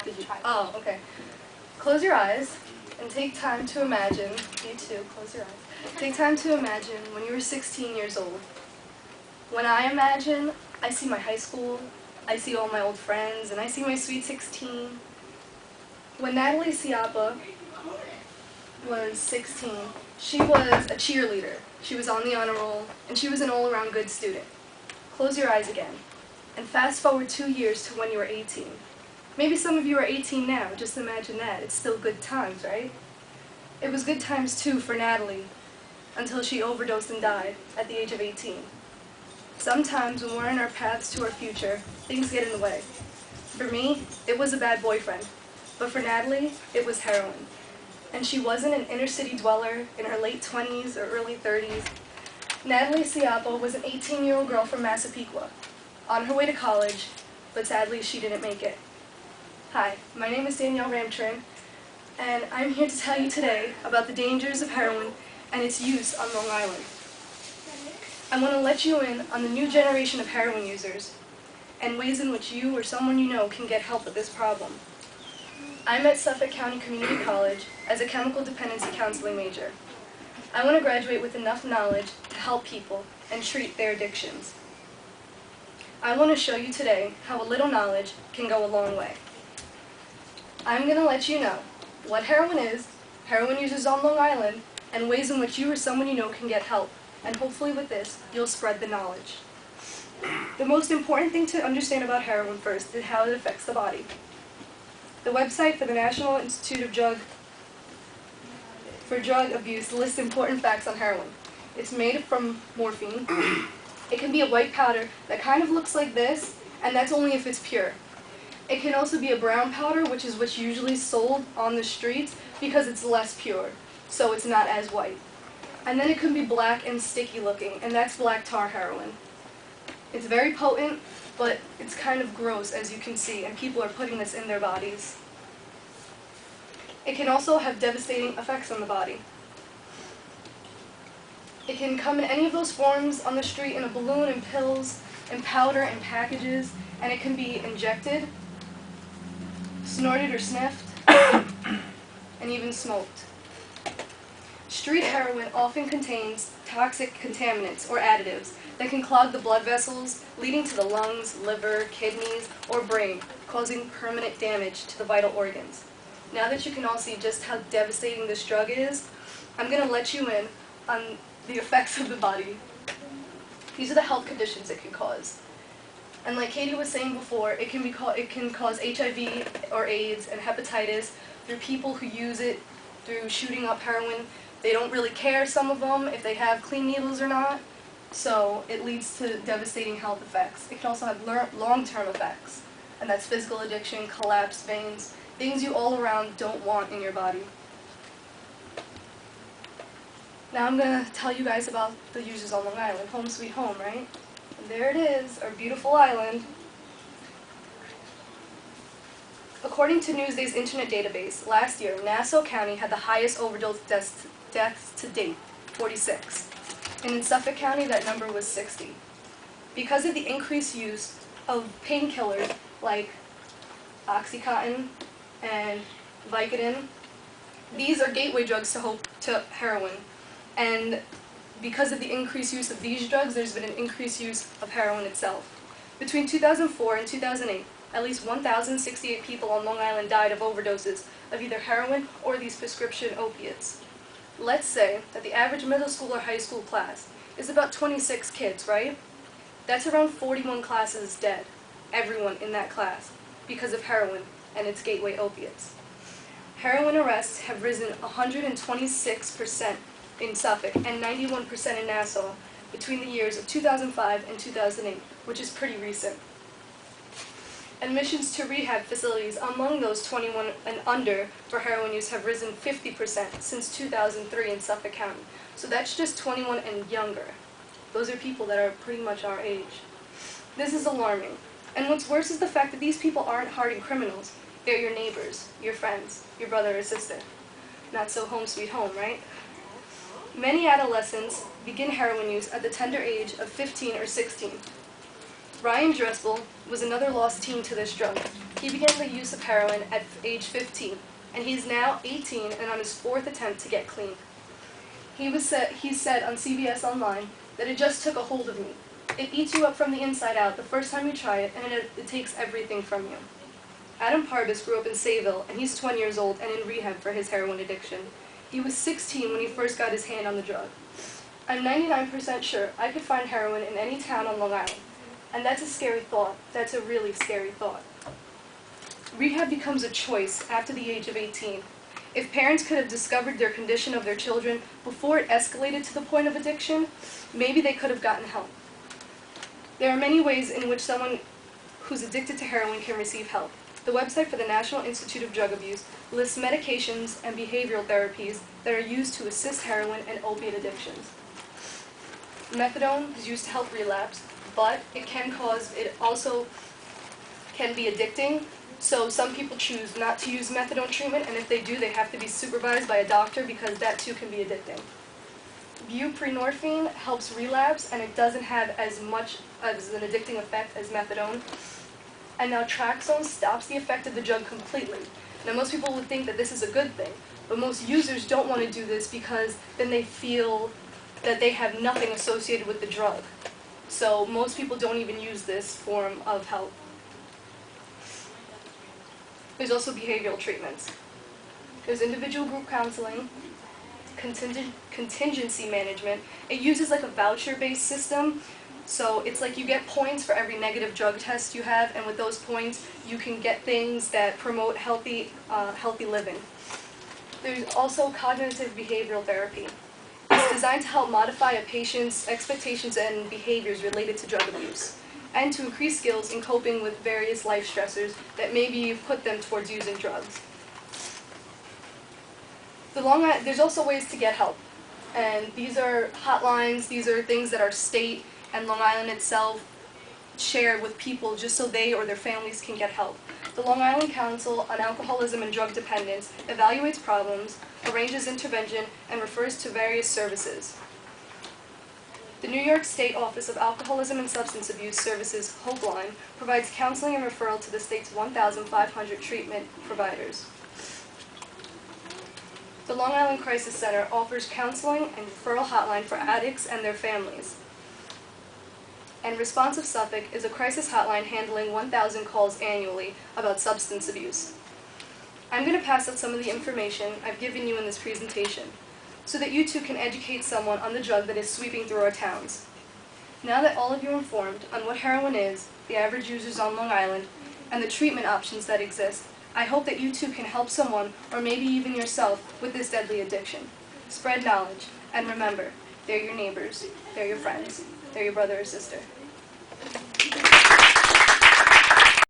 Did you? try. Oh, okay. Close your eyes and take time to imagine, you too, close your eyes. Take time to imagine when you were 16 years old. When I imagine, I see my high school, I see all my old friends, and I see my sweet 16. When Natalie Siapa was 16, she was a cheerleader. She was on the honor roll, and she was an all-around good student. Close your eyes again, and fast forward 2 years to when you were 18. Maybe some of you are 18 now, just imagine that. It's still good times, right? It was good times too for Natalie, until she overdosed and died at the age of 18. Sometimes when we're in our paths to our future, things get in the way. For me, it was a bad boyfriend, but for Natalie, it was heroin. And she wasn't an inner-city dweller in her late 20s or early 30s. Natalie Siapa was an 18-year-old girl from Massapequa, on her way to college, but sadly she didn't make it. Hi, my name is Danielle Ramcharan, and I'm here to tell you today about the dangers of heroin and its use on Long Island. I want to let you in on the new generation of heroin users and ways in which you or someone you know can get help with this problem. I'm at Suffolk County Community College as a chemical dependency counseling major. I want to graduate with enough knowledge to help people and treat their addictions. I want to show you today how a little knowledge can go a long way. I'm going to let you know what heroin is, heroin users on Long Island, and ways in which you or someone you know can get help. And hopefully with this, you'll spread the knowledge. The most important thing to understand about heroin first is how it affects the body. The website for the National Institute of Drug Abuse lists important facts on heroin. It's made from morphine. It can be a white powder that kind of looks like this, and that's only if it's pure. It can also be a brown powder, which is what's usually sold on the streets because it's less pure, so it's not as white. And then it can be black and sticky looking, and that's black tar heroin. It's very potent, but it's kind of gross, as you can see, and people are putting this in their bodies. It can also have devastating effects on the body. It can come in any of those forms on the street, in a balloon, in pills, in powder, in packages, and it can be injected, snorted or sniffed, and even smoked. Street heroin often contains toxic contaminants or additives that can clog the blood vessels, leading to the lungs, liver, kidneys, or brain, causing permanent damage to the vital organs. Now that you can all see just how devastating this drug is, I'm going to let you in on the effects of the body. These are the health conditions it can cause. And like Katie was saying before, it can cause HIV or AIDS and hepatitis through people who use it, through shooting up heroin. They don't really care, some of them, if they have clean needles or not. So it leads to devastating health effects. It can also have long-term effects. And that's physical addiction, collapsed veins, things you all around don't want in your body. Now I'm going to tell you guys about the users on Long Island. Home sweet home, right? And there it is, our beautiful island. According to Newsday's internet database, last year, Nassau County had the highest overdose deaths to date, 46. And in Suffolk County, that number was 60. Because of the increased use of painkillers like Oxycontin and Vicodin, these are gateway drugs to heroin. And because of the increased use of these drugs, there's been an increased use of heroin itself. Between 2004 and 2008, at least 1,068 people on Long Island died of overdoses of either heroin or these prescription opiates. Let's say that the average middle school or high school class is about 26 kids, right? That's around 41 classes dead, everyone in that class, because of heroin and its gateway opiates. Heroin arrests have risen 126% in Suffolk and 91% in Nassau between the years of 2005 and 2008, which is pretty recent. Admissions to rehab facilities among those 21 and under for heroin use have risen 50% since 2003 in Suffolk County. So that's just 21 and younger. Those are people that are pretty much our age. This is alarming. And what's worse is the fact that these people aren't hardened criminals. They're your neighbors, your friends, your brother or sister. Not so home sweet home, right? Many adolescents begin heroin use at the tender age of 15 or 16. Ryan Driscoll was another lost teen to this drug. He began the use of heroin at age 15, and he's now 18 and on his 4th attempt to get clean. He said on CBS Online that it just took a hold of me. It eats you up from the inside out the first time you try it, and it takes everything from you. Adam Parbis grew up in Sayville, and he's 20 years old and in rehab for his heroin addiction. He was 16 when he first got his hand on the drug. I'm 99% sure I could find heroin in any town on Long Island, and that's a scary thought. That's a really scary thought. Rehab becomes a choice after the age of 18. If parents could have discovered their condition of their children before it escalated to the point of addiction, maybe they could have gotten help. There are many ways in which someone who's addicted to heroin can receive help. The website for the National Institute of Drug Abuse lists medications and behavioral therapies that are used to assist heroin and opiate addictions. Methadone is used to help relapse, but it also can be addicting. So some people choose not to use methadone treatment, and if they do, they have to be supervised by a doctor because that too can be addicting. Buprenorphine helps relapse, and it doesn't have as much as an addicting effect as methadone. And naltrexone stops the effect of the drug completely. Now, most people would think that this is a good thing, but most users don't want to do this because then they feel that they have nothing associated with the drug. So most people don't even use this form of help. There's also behavioral treatments. There's individual group counseling, contingency management. It uses like a voucher-based system. So it's like you get points for every negative drug test you have, and with those points, you can get things that promote healthy living. There's also cognitive behavioral therapy. It's designed to help modify a patient's expectations and behaviors related to drug abuse, and to increase skills in coping with various life stressors that maybe put them towards using drugs. There's also ways to get help, and these are hotlines, these are things that our state and Long Island itself share with people just so they or their families can get help. The Long Island Council on Alcoholism and Drug Dependence evaluates problems, arranges intervention, and refers to various services. The New York State Office of Alcoholism and Substance Abuse Services Hope Line provides counseling and referral to the state's 1,500 treatment providers. The Long Island Crisis Center offers counseling and referral hotline for addicts and their families. And Responsive Suffolk is a crisis hotline handling 1,000 calls annually about substance abuse. I'm going to pass out some of the information I've given you in this presentation, so that you too can educate someone on the drug that is sweeping through our towns. Now that all of you are informed on what heroin is, the average users on Long Island, and the treatment options that exist, I hope that you too can help someone, or maybe even yourself, with this deadly addiction. Spread knowledge, and remember, they're your neighbors, they're your friends, they're your brother or sister.